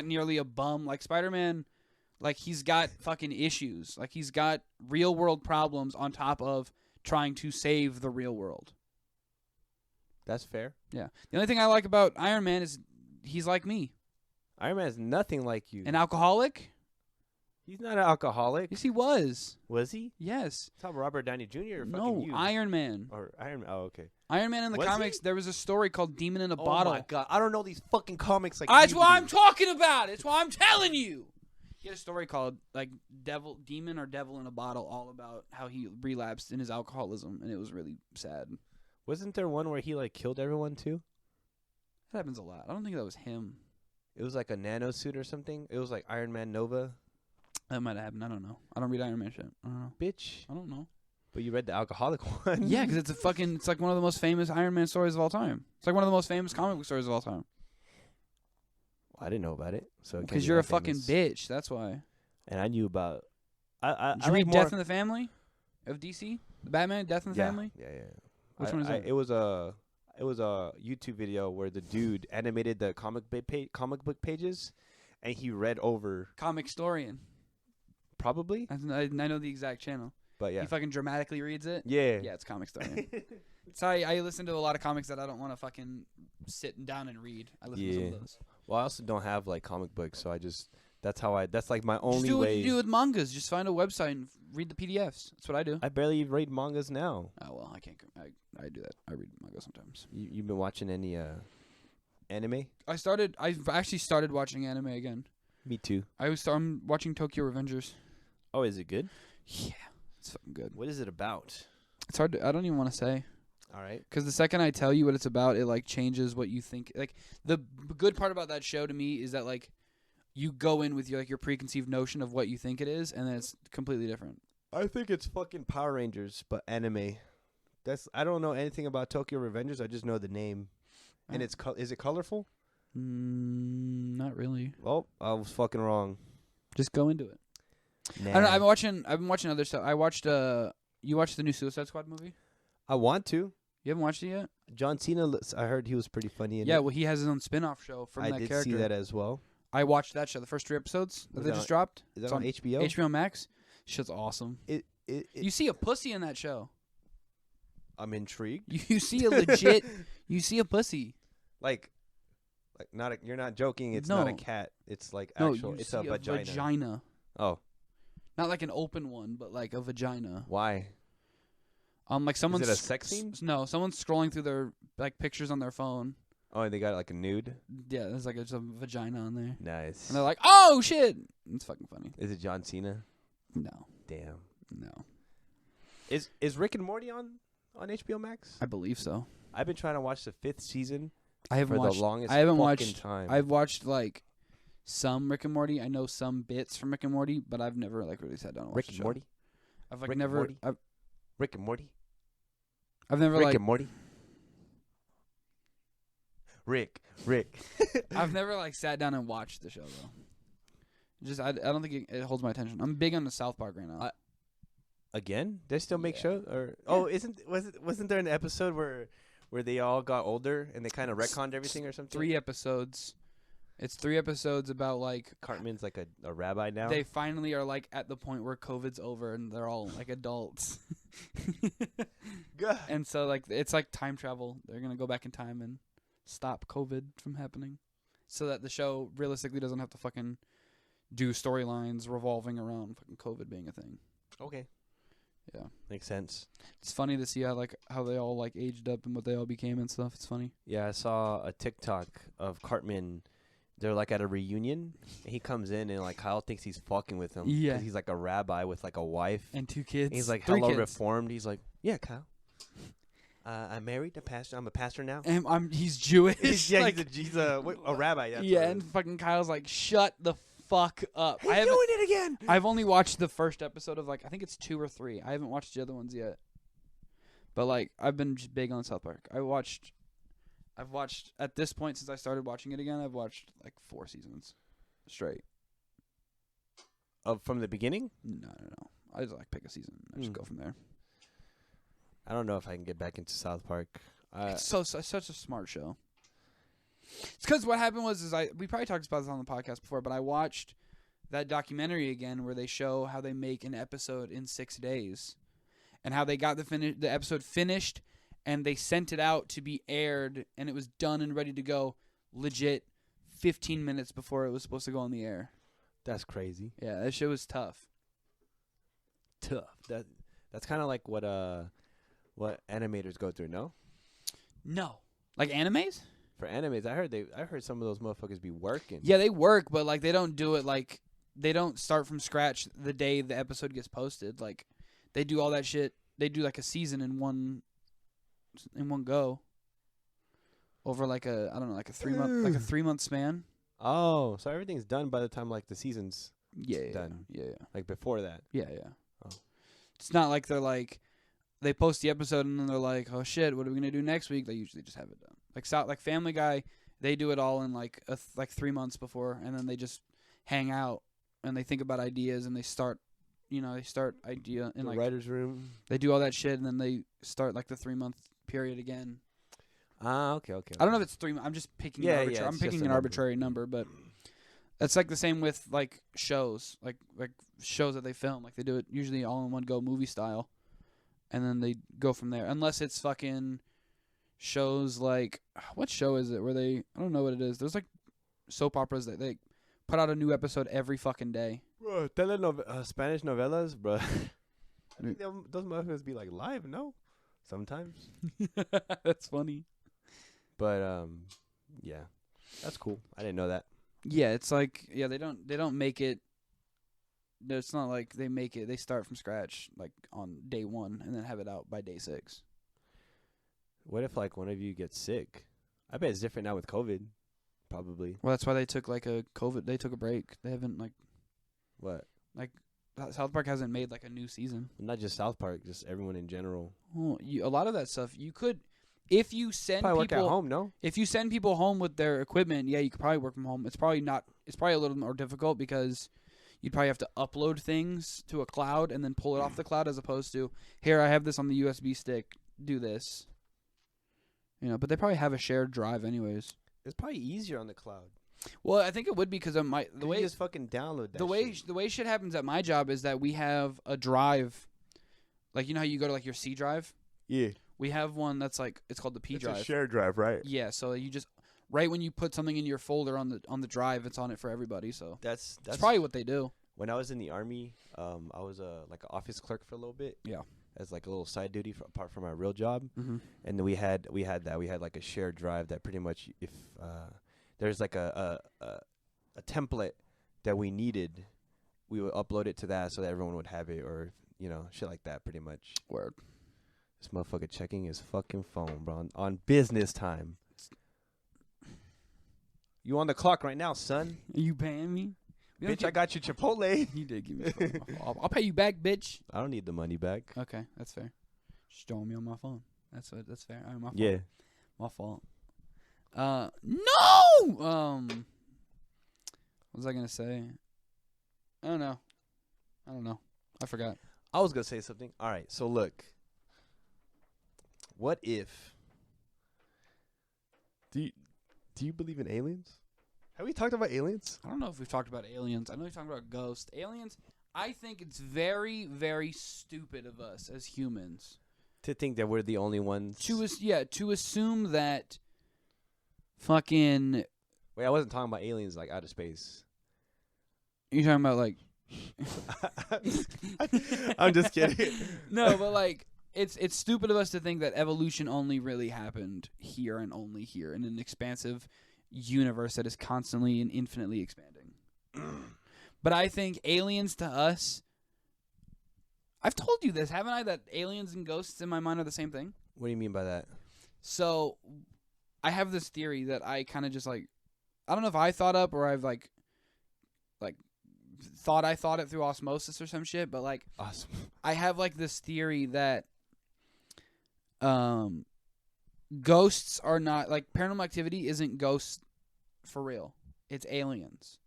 nearly a bum like Spider-Man. Like he's got fucking issues. Like he's got real world problems on top of trying to save the real world. That's fair. Yeah. The only thing I like about Iron Man is he's like me. Iron Man is nothing like you. An alcoholic? He's not an alcoholic. Yes, he was. Was he? Yes. It's not Robert Downey Jr. or fucking No, you. Iron Man. Or Iron Man. Oh, okay. Iron Man in the Was comics, he? there was a story called Demon in a Bottle. Oh my god, I don't know these fucking comics like That's you what do. I'm talking about. It's what I'm telling you. He had a story called like Demon or Devil in a Bottle, all about how he relapsed in his alcoholism, and it was really sad. Wasn't there one where he like killed everyone too? That happens a lot. I don't think that was him. It was like a nano suit or something. It was like Iron Man Nova. That might have happened. I don't know. I don't read Iron Man shit. I don't know. Bitch. I don't know. But you read the alcoholic one. Yeah, because it's like one of the most famous Iron Man stories of all time. It's like one of the most famous comic book stories of all time. I didn't know about it. So Because you're a fucking bitch. That's why. And I knew about. Did you read Death in the Family of DC? The Batman Death in the Family? Yeah. Which one is that? It was a YouTube video where the dude animated the comic book pages, and he read over. Comic Storian. Probably. I know the exact channel. But yeah. He fucking dramatically reads it. Yeah. Yeah, it's Comic Storian. Sorry, I listen to a lot of comics that I don't want to fucking sit down and read. I listen to some of those. Well, I also don't have like comic books, so that's like my only Just do what way. you do with mangas. Just find a website and read the PDFs. That's what I do. I barely read mangas now. Oh well, I can't. I do that. I read manga sometimes. You've been watching any anime? I've actually started watching anime again. Me too. I'm watching Tokyo Revengers. Oh, is it good? Yeah, it's fucking good. What is it about? It's hard. I don't even want to say. All right. Because the second I tell you what it's about, it like changes what you think. Like the good part about that show to me is that like you go in with your preconceived notion of what you think it is, and then it's completely different. I think it's fucking Power Rangers, but anime. I don't know anything about Tokyo Revengers. I just know the name. And is it colorful? Not really. Well, I was fucking wrong. Just go into it. Nah. I don't know. I've been watching other stuff. I watched. You watched the new Suicide Squad movie? I want to. You haven't watched it yet? John Cena. I heard he was pretty funny in it. Yeah, well, he has his own spin-off show from that character. I did see that as well. I watched that show. The first 3 episodes that they just dropped. Is that on HBO? HBO Max. Shit's awesome. You see a pussy in that show. I'm intrigued. You see a legit. You see a pussy. Like not. You're not joking. It's not a cat. It's like actual. No, it's a vagina. Vagina. Oh. Not like an open one, but like a vagina. Why? Like someone's. Is it a sex scene? No, someone's scrolling through their like pictures on their phone. Oh, and they got like a nude. Yeah, there's like a vagina on there. Nice. And they're like, "Oh shit!" It's fucking funny. Is it John Cena? No. Damn. No. Is Rick and Morty on HBO Max? I believe so. I've been trying to watch the 5th season. I haven't watched. The longest I haven't fucking watched. time. I've watched like some Rick and Morty. I know some bits from Rick and Morty, but I've never like really sat down and watched Rick and Morty. I've like Rick never. And Morty? Rick and Morty. I've never Rick like. and Morty. Rick. I've never like sat down and watched the show though. Just I don't think it holds my attention. I'm big on the South Park right now. Again, they still make Yeah. shows, or wasn't there an episode where they all got older and they kind of retconned everything or something? 3 episodes. It's 3 episodes about like Cartman's like a rabbi now. they finally are like at the point where COVID's over and they're all like adults. And so like it's like time travel. They're gonna go back in time and stop COVID from happening, so that the show realistically doesn't have to fucking do storylines revolving around fucking COVID being a thing. Okay. Yeah, Makes sense. it's funny to see how they all like aged up and what they all became and stuff. It's funny. Yeah, I saw a TikTok of Cartman. They're like at a reunion. And he comes in and like Kyle thinks he's fucking with him. Yeah. 'Cause he's like a rabbi with like a wife. And 2 kids. And he's like 3 hello kids. reformed. He's like, yeah, Kyle. I'm married, a pastor. I'm a pastor now. And he's Jewish. he's a rabbi. That's yeah, what it and is. fucking Kyle's like, shut the fuck up. He's doing it again. I've only watched the first episode of like I think it's 2 or 3. I haven't watched the other ones yet. But like I've been just big on South Park. I've watched at this point since I started watching it again. I've watched like 4 seasons straight. From the beginning? No. I just like pick a season. I just go from there. I don't know if I can get back into South Park. It's such a smart show. It's because what happened was we probably talked about this on the podcast before, but I watched that documentary again where they show how they make an episode in 6 days, and how they got the episode finished, and they sent it out to be aired, and it was done and ready to go, legit, 15 minutes before it was supposed to go on the air. That's crazy. Yeah, that shit was tough. That's kind of like what animators go through. No, like animes. For animes, I heard some of those motherfuckers be working. Yeah, they work, but like they don't do it like they don't start from scratch the day the episode gets posted. Like they do all that shit. They do like a season in one go. Over like a 3-month span. Oh, so everything's done by the time like the season's Yeah, done. Yeah. Like before that. Yeah. Oh. It's not like they're like they post the episode and then they're like, oh shit, what are we gonna do next week? They usually just have it done. Like Family Guy, they do it all in like 3 months before, and then they just hang out and they think about ideas and they start idea in The like writer's room. they do all that shit and then they start like the 3-month period again. Okay. I don't know if it's 3 months. I'm just picking Yeah, an yeah, I'm it's picking just a an number. arbitrary number, but that's like the same with like shows, like shows that they film. Like they do it usually all in one go movie style, and then they go from there. Unless it's fucking shows like what show is it where I don't know what it is. There's like soap operas that they put out a new episode every fucking day. Bro, Spanish novelas, bro. I think those motherfuckers be like live, no? Sometimes. That's funny. But yeah, that's cool. I didn't know that. Yeah, it's like they don't make it. It's not like they make it. They start from scratch like on day 1 and then have it out by day 6. What if like one of you gets sick? I bet it's different now with COVID. Probably. Well, that's why they took like a COVID. They took a break. They haven't like What? South Park hasn't made like a new season. Not just South Park, just everyone in general. Well, a lot of that stuff you could, if you send Probably work at people home, no? If you send people home with their equipment, yeah, you could probably work from home. It's probably a little more difficult because you'd probably have to upload things to a cloud and then pull it off the cloud as opposed to, here, I have this on the USB stick, do this. But they probably have a shared drive anyways. It's probably easier on the cloud. Well, I think it would be because of The way you just fucking download that shit. the way shit happens at my job is that we have a drive, like how you go to like your C drive. Yeah. We have one that's like it's called the P drive. It's a shared drive, right? Yeah, so you just right when you put something in your folder on the drive, it's on it for everybody. So That's probably what they do. When I was in the Army, I was like an office clerk for a little bit. Yeah. As like a little side duty apart from my real job. Mm-hmm. And then we had that. We had like a shared drive that pretty much if there's like a template that we needed, we would upload it to that so that everyone would have it, or shit like that pretty much. Word. This motherfucker checking his fucking phone, bro, on business time. You on the clock right now, son. Are you paying me? Bitch, I got you Chipotle. You did give me a phone. I'll pay you back, bitch. I don't need the money back. Okay, that's fair. Just showing me on my phone. That's fair. My fault. Yeah. My fault. No. What was I gonna say? I don't know. I forgot. I was gonna say something. All right, so look. What if? Do you believe in aliens? Have we talked about aliens? I don't know if we've talked about aliens. I know we've talked about ghosts. Aliens. I think it's very, very stupid of us as humans To think that we're the only ones. to assume that fucking. Wait, I wasn't talking about aliens like outer space. You're talking about like. I'm just kidding. No, but like it's stupid of us to think that evolution only really happened here and only here in an expansive universe that is constantly and infinitely expanding. But I think aliens to us, I've told you this, haven't I, that aliens and ghosts in my mind are the same thing? What do you mean by that? So I have this theory that I kind of just like, I don't know if I thought up or I've like thought I thought it through osmosis or some shit, but like Awesome. I have like this theory that ghosts are not like paranormal activity isn't ghosts for real. It's aliens.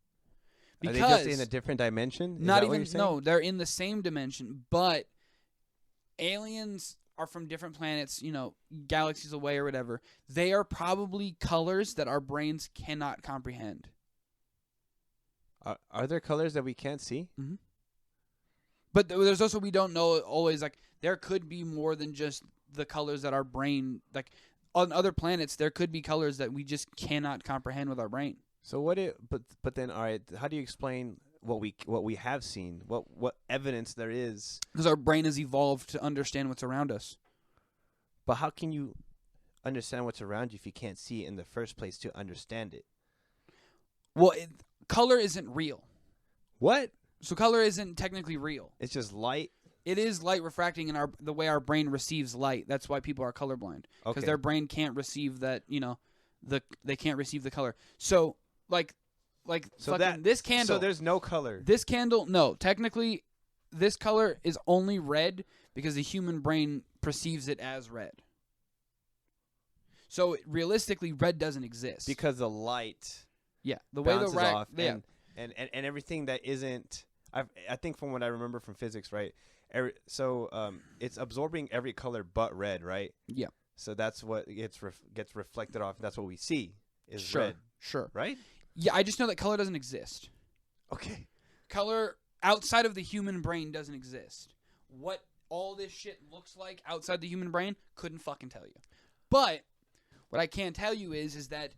Are Because they just in a different dimension? Is not that what even you're saying? no, they're in the same dimension, but aliens are from different planets, galaxies away or whatever. They are probably colors that our brains cannot comprehend. Are there colors that we can't see? Mm-hmm. But there's also, we don't know always, like, there could be more than just the colors that our brain, like, on other planets, there could be colors that we just cannot comprehend with our brain. So but then, all right, how do you explain what we have seen? What evidence there is? Because our brain has evolved to understand what's around us. But how can you understand what's around you if you can't see it in the first place to understand it? Well, color isn't real. What? So color isn't technically real. It's just light? It is light refracting in the way our brain receives light. That's why people are colorblind. Because their brain can't receive that, they can't receive the color. So, this candle. So there's no color. This candle, no. Technically, this color is only red because the human brain perceives it as red. So, realistically, red doesn't exist. Because the light the way bounces off and everything that isn't... I think from what I remember from physics, right? It's absorbing every color but red, right? Yeah. So that's what gets reflected off. That's what we see is red. Red. Sure. Right? Yeah, I just know that color doesn't exist. Okay. Color outside of the human brain doesn't exist. What all this shit looks like outside the human brain, couldn't fucking tell you. But what I can tell you is that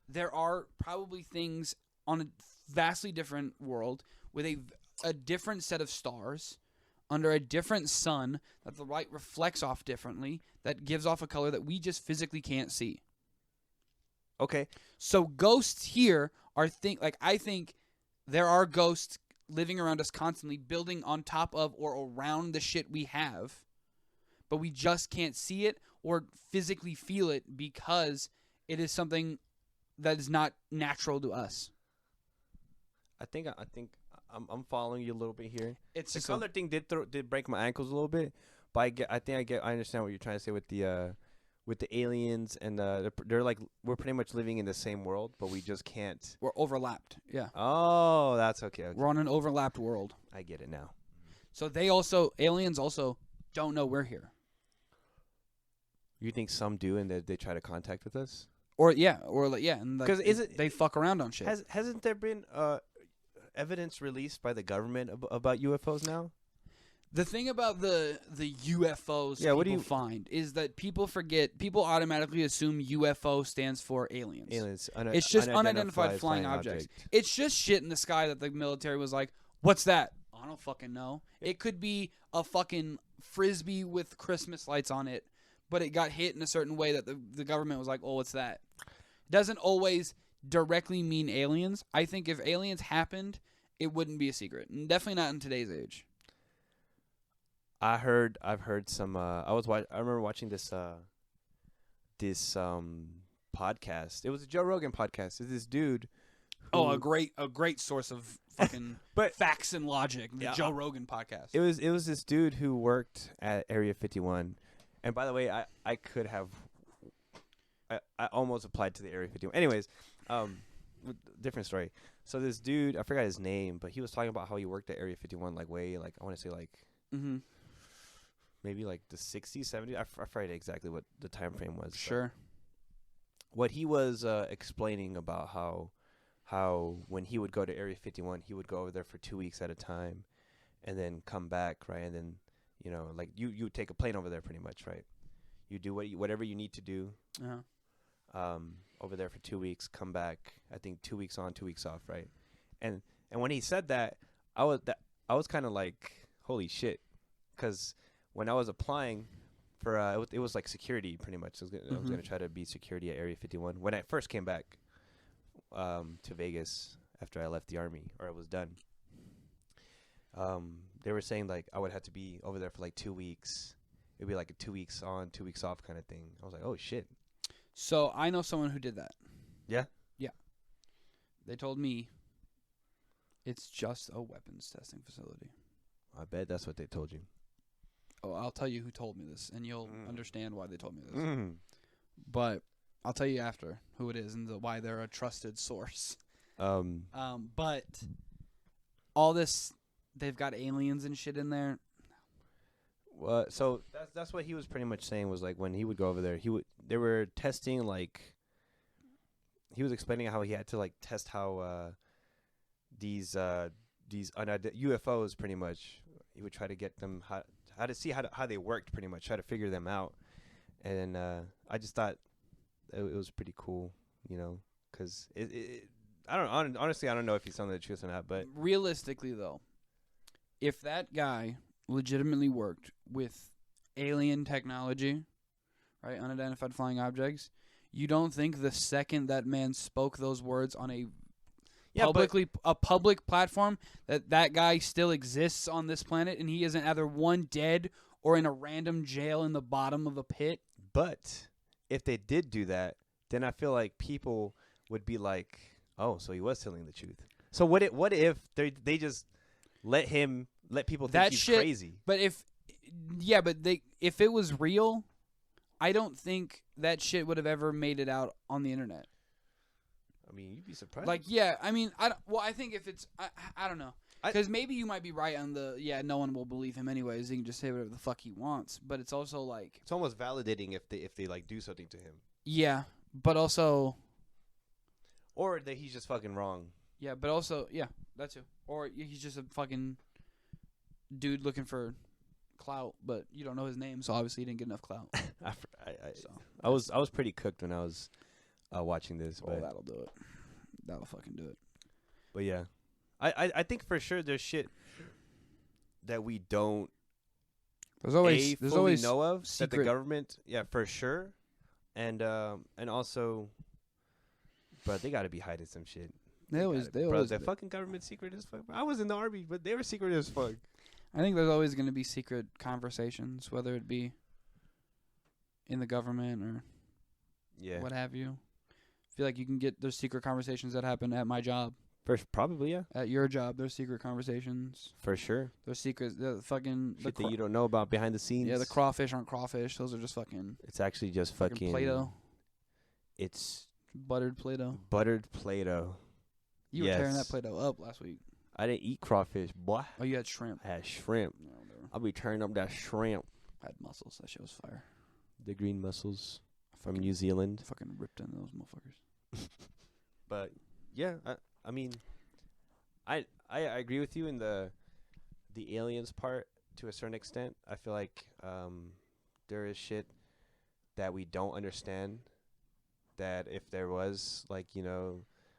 there are probably things on a vastly different world with a different set of stars under a different sun that the light reflects off differently that gives off a color that we just physically can't see. Okay. So ghosts here are I think there are ghosts living around us constantly, building on top of or around the shit we have, but we just can't see it or physically feel it because it is something that is not natural to us. I think I'm following you a little bit here. It's the color thing did break my ankles a little bit, but I understand what you're trying to say with the aliens and they're like we're pretty much living in the same world, but we just can't. We're overlapped. Yeah. Oh, that's okay. We're on an overlapped world. I get it now. So aliens also don't know we're here. You think some do, and they try to contact with us? And because they fuck around on shit. Hasn't there been evidence released by the government about UFOs now? The thing about the UFOs people find is that people automatically assume UFO stands for aliens. It's just unidentified flying objects. It's just shit in the sky that the military was like, what's that? I don't fucking know. It could be a fucking frisbee with Christmas lights on it, but it got hit in a certain way that the government was like, oh, what's that? It doesn't always directly mean aliens. I think if aliens happened, it wouldn't be a secret. And definitely not in today's age. I've heard some. I remember watching this podcast. It was a Joe Rogan podcast. It's this dude. A great source of fucking facts and logic. The Joe Rogan podcast. It was this dude who worked at Area 51, and by the way, I could have I almost applied to the Area 51. Anyways, different story. So this dude, I forgot his name, but he was talking about how he worked at Area 51 like way like I want to say like maybe like the 60s, 70s. I forget exactly what the time frame was. Sure. What he was explaining about how when he would go to Area 51, he would go over there for 2 weeks at a time, and then come back, right? And then like you take a plane over there pretty much, right? You do whatever you need to do. Over there for 2 weeks, come back. I think 2 weeks on, 2 weeks off, right? And when he said that, I was kind of like, holy shit, because when I was applying for it was like security pretty much. I was gonna try to be security at Area 51 when I first came back to Vegas after I left the army or I was done. They were saying like I would have to be over there for like 2 weeks. It'd be like a 2 weeks on, 2 weeks off kind of thing. I was like, oh shit. So I know someone who did that. Yeah? Yeah. They told me it's just a weapons testing facility. I bet that's what they told you. Oh, I'll tell you who told me this, and you'll understand why they told me this. Mm. But I'll tell you after who it is and why they're a trusted source. But all this, they've got aliens and shit in there. So that's what he was pretty much saying was like when he would go over there, they were testing like he was explaining how he had to like test how these UFOs pretty much he would try to get them how to see how they worked pretty much, try to figure them out. And I just thought it was pretty cool, because honestly I don't know if he's telling the truth or not, but realistically though, if that guy legitimately worked with alien technology, right, unidentified flying objects, you don't think the second that man spoke those words on a public platform that guy still exists on this planet and he isn't either one dead or in a random jail in the bottom of a pit? But if they did do that, then I feel like people would be like, oh, so he was telling the truth. So what if they just let people think he's crazy? But if it was real, I don't think that shit would have ever made it out on the internet. I mean, you'd be surprised. Like, yeah, I mean, I think if it's, I don't know. Because maybe you might be right on no one will believe him anyways. He can just say whatever the fuck he wants. But it's also like... It's almost validating if they like do something to him. Yeah, but also... Or that he's just fucking wrong. Yeah, but also, yeah, that too. Or he's just a fucking dude looking for clout, but you don't know his name, so obviously he didn't get enough clout. I was pretty cooked when I was watching this. Oh, that'll do it. That'll fucking do it. But yeah, I think for sure there's shit that we don't fully know of secret. That the government, for sure, and also, but they got to be hiding some shit. They always the fucking government secret as fuck. I was in the army, but they were secret as fuck. I think there's always going to be secret conversations, whether it be in the government or what have you. I feel like you can get there's secret conversations that happen at my job. Probably, yeah. At your job, there's secret conversations. For sure. There's secrets. The fucking shit that you don't know about behind the scenes. Yeah, the crawfish aren't crawfish. Those are just fucking. It's actually just fucking Play-Doh. It's buttered Play-Doh. Buttered Play-Doh. You were tearing that Play-Doh up last week. I didn't eat crawfish, boy. Oh, you had shrimp. I had shrimp. Yeah, I'll be turning up that shrimp. I had mussels. That shit was fire. The green mussels from New Zealand. Fucking ripped into those motherfuckers. But yeah, I mean, I agree with you in the aliens part to a certain extent. I feel like there is shit that we don't understand. That if there was, like,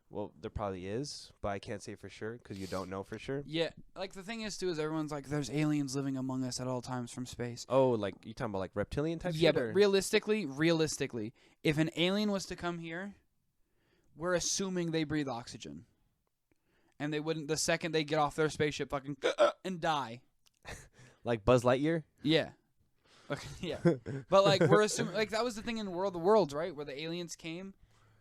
well, there probably is, but I can't say for sure because you don't know for sure. Yeah, like the thing is too is everyone's like, there's aliens living among us at all times from space. Oh, like you talking about like reptilian type shit? Yeah, but realistically, if an alien was to come here, we're assuming they breathe oxygen, and they wouldn't the second they get off their spaceship fucking and die. Like Buzz Lightyear? Yeah. Okay, yeah. But like we're assuming like that was the thing in World of Worlds, right? Where the aliens came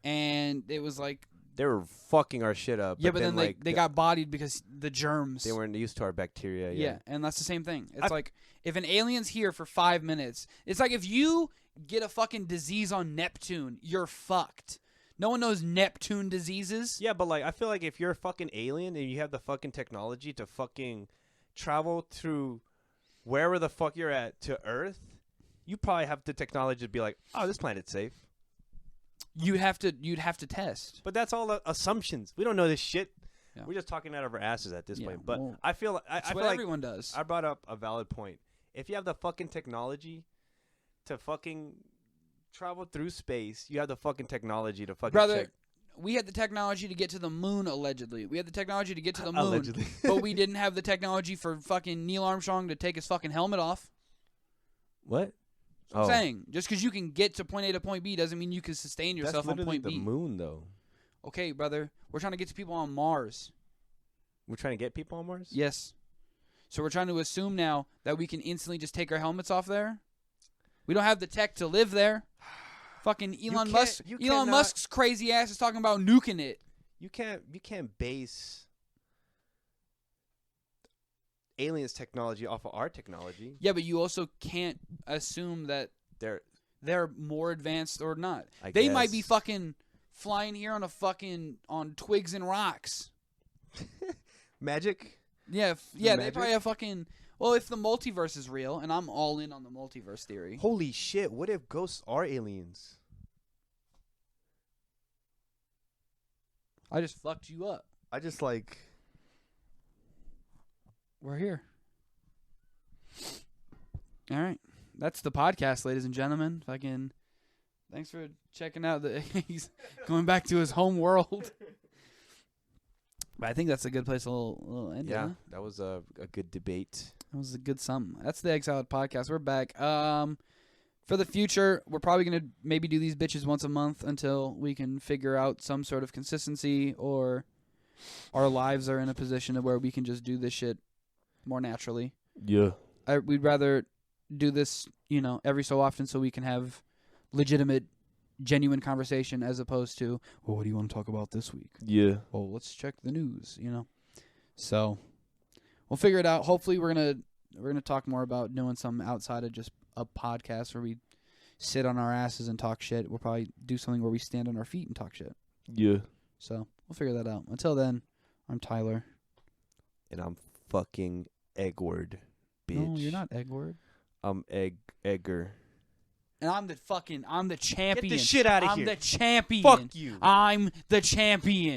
and it was like they were fucking our shit up. Yeah, but then like they got bodied because the germs. They weren't used to our bacteria. Yeah, and that's the same thing. It's like if an alien's here for 5 minutes, it's like if you get a fucking disease on Neptune, you're fucked. No one knows Neptune diseases. Yeah, but like I feel like if you're a fucking alien and you have the fucking technology to fucking travel through wherever the fuck you're at to Earth, you probably have the technology to be like, oh, this planet's safe. You'd have to test. But that's all assumptions. We don't know this shit. Yeah. We're just talking out of our asses at this Yeah, point. But well, I feel I That's feel what like everyone does. I brought up a valid point. If you have the fucking technology to fucking travel through space, you have the fucking technology to fucking Brother, check. we had the technology to get to the moon, allegedly. We had the technology to get to the moon. Allegedly. But we didn't have the technology for fucking Neil Armstrong to take his fucking helmet off. What? That's what I'm saying. Just because you can get to point A to point B doesn't mean you can sustain yourself on point the B. moon, though. Okay, brother. We're trying to get to people on Mars. We're trying to get people on Mars? Yes. So we're trying to assume now that we can instantly just take our helmets off there. We don't have the tech to live there. Fucking Elon Musk's crazy ass is talking about nuking it. You can't base aliens' technology off of our technology. Yeah, but you also can't assume that they're more advanced or not. They might be fucking flying here on twigs and rocks. Magic? Yeah, magic? They probably have fucking. Well, if the multiverse is real, and I'm all in on the multiverse theory. Holy shit! What if ghosts are aliens? I just fucked you up. I just like. We're here. All right, that's the podcast, ladies and gentlemen. Fucking, thanks for checking out. He's going back to his home world. But I think that's a good place. A little end. Yeah, Huh? that was a good debate. That was a good something. That's the EggSalad podcast. We're back. For the future, we're probably going to maybe do these bitches once a month until we can figure out some sort of consistency or our lives are in a position of where we can just do this shit more naturally. Yeah. We'd rather do this, every so often so we can have legitimate, genuine conversation as opposed to, well, what do you want to talk about this week? Yeah. Well, let's check the news, So we'll figure it out. Hopefully we're gonna talk more about doing something outside of just a podcast where we sit on our asses and talk shit. We'll probably do something where we stand on our feet and talk shit. Yeah. So we'll figure that out. Until then, I'm Tyler. And I'm fucking Eggward, bitch. No, you're not Eggward. I'm Egger. And I'm the champion. Get the shit out of here. I'm the champion. Fuck you. I'm the champion.